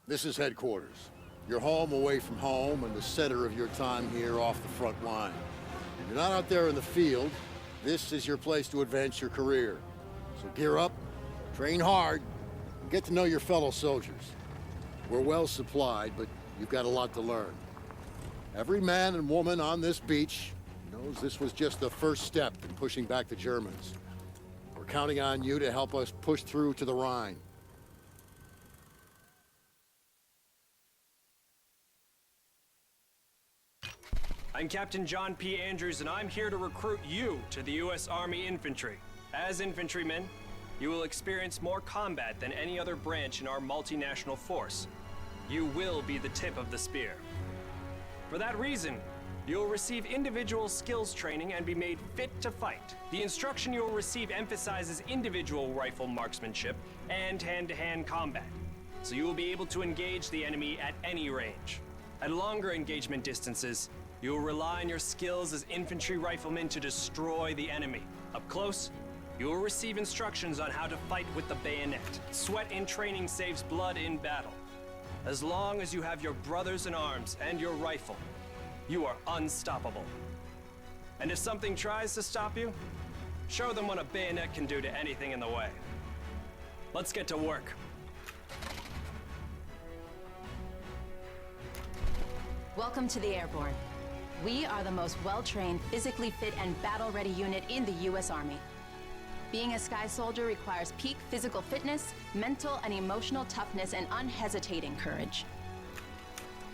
This is headquarters. Your home away from home and the center of your time here off the front line. If you're not out there in the field, this is your place to advance your career. So gear up, train hard, and get to know your fellow soldiers. We're well supplied, but you've got a lot to learn. Every man and woman on this beach knows this was just the first step in pushing back the Germans. We're counting on you to help us push through to the Rhine. I'm Captain John P. Andrews, and I'm here to recruit you to the U.S. Army Infantry. As infantrymen, you will experience more combat than any other branch in our multinational force. You will be the tip of the spear. For that reason, you'll receive individual skills training and be made fit to fight. The instruction you'll receive emphasizes individual rifle marksmanship and hand-to-hand combat, so you will be able to engage the enemy at any range. At longer engagement distances, you will rely on your skills as infantry riflemen to destroy the enemy. Up close, you will receive instructions on how to fight with the bayonet. Sweat in training saves blood in battle. As long as you have your brothers in arms and your rifle, you are unstoppable. And if something tries to stop you, show them what a bayonet can do to anything in the way. Let's get to work. Welcome to the Airborne. We are the most well-trained, physically fit, and battle-ready unit in the U.S. Army. Being a Sky Soldier requires peak physical fitness, mental and emotional toughness, and unhesitating courage.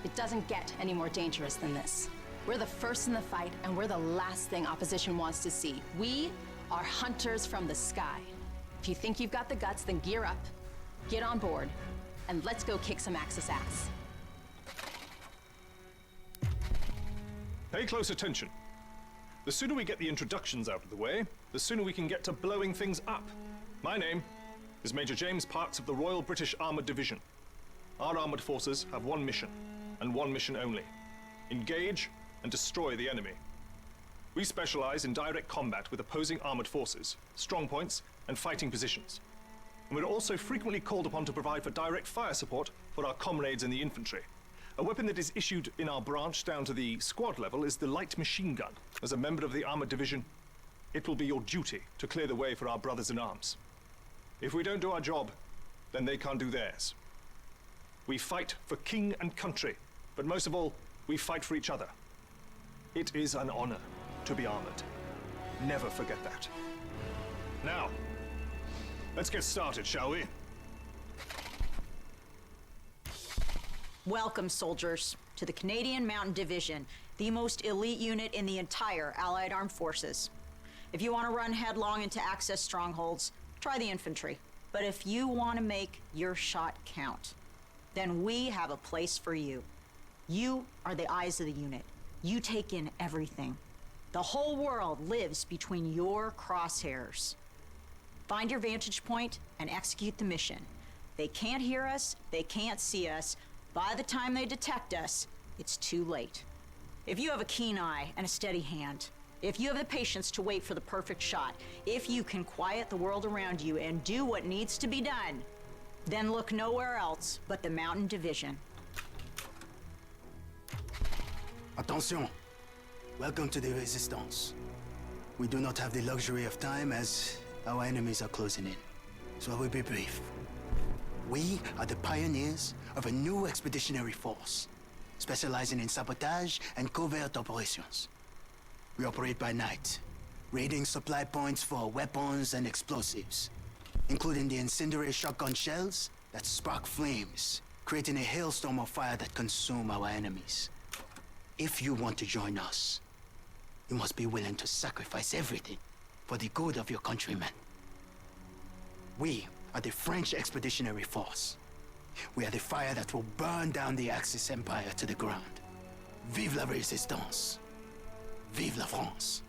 It doesn't get any more dangerous than this. We're the first in the fight, and we're the last thing opposition wants to see. We are hunters from the sky. If you think you've got the guts, then gear up, get on board, and let's go kick some Axis ass. Pay close attention. The sooner we get the introductions out of the way, the sooner we can get to blowing things up. My name is Major James Parks of the Royal British Armoured Division. Our armoured forces have one mission, and one mission only. Engage and destroy the enemy. We specialize in direct combat with opposing armoured forces, strong points, and fighting positions. And we're also frequently called upon to provide for direct fire support for our comrades in the infantry. A weapon that is issued in our branch down to the squad level is the light machine gun. As a member of the armoured division, it will be your duty to clear the way for our brothers in arms. If we don't do our job, then they can't do theirs. We fight for king and country, but most of all, we fight for each other. It is an honor to be armored. Never forget that. Now, let's get started, shall we? Welcome, soldiers, to the Canadian Mountain Division, the most elite unit in the entire Allied Armed Forces. If you want to run headlong into Axis strongholds, try the infantry. But if you want to make your shot count, then we have a place for you. You are the eyes of the unit. You take in everything. The whole world lives between your crosshairs. Find your vantage point and execute the mission. They can't hear us, they can't see us. By the time they detect us, it's too late. If you have a keen eye and a steady hand, if you have the patience to wait for the perfect shot, if you can quiet the world around you and do what needs to be done, then look nowhere else but the Mountain Division. Attention! Welcome to the Resistance. We do not have the luxury of time as our enemies are closing in, so I will be brief. We are the pioneers of a new expeditionary force, specializing in sabotage and covert operations. We operate by night, raiding supply points for weapons and explosives, including the incendiary shotgun shells that spark flames, creating a hailstorm of fire that consume our enemies. If you want to join us, you must be willing to sacrifice everything for the good of your countrymen. We are the French Expeditionary Force. We are the fire that will burn down the Axis Empire to the ground. Vive la Résistance! Vive la France!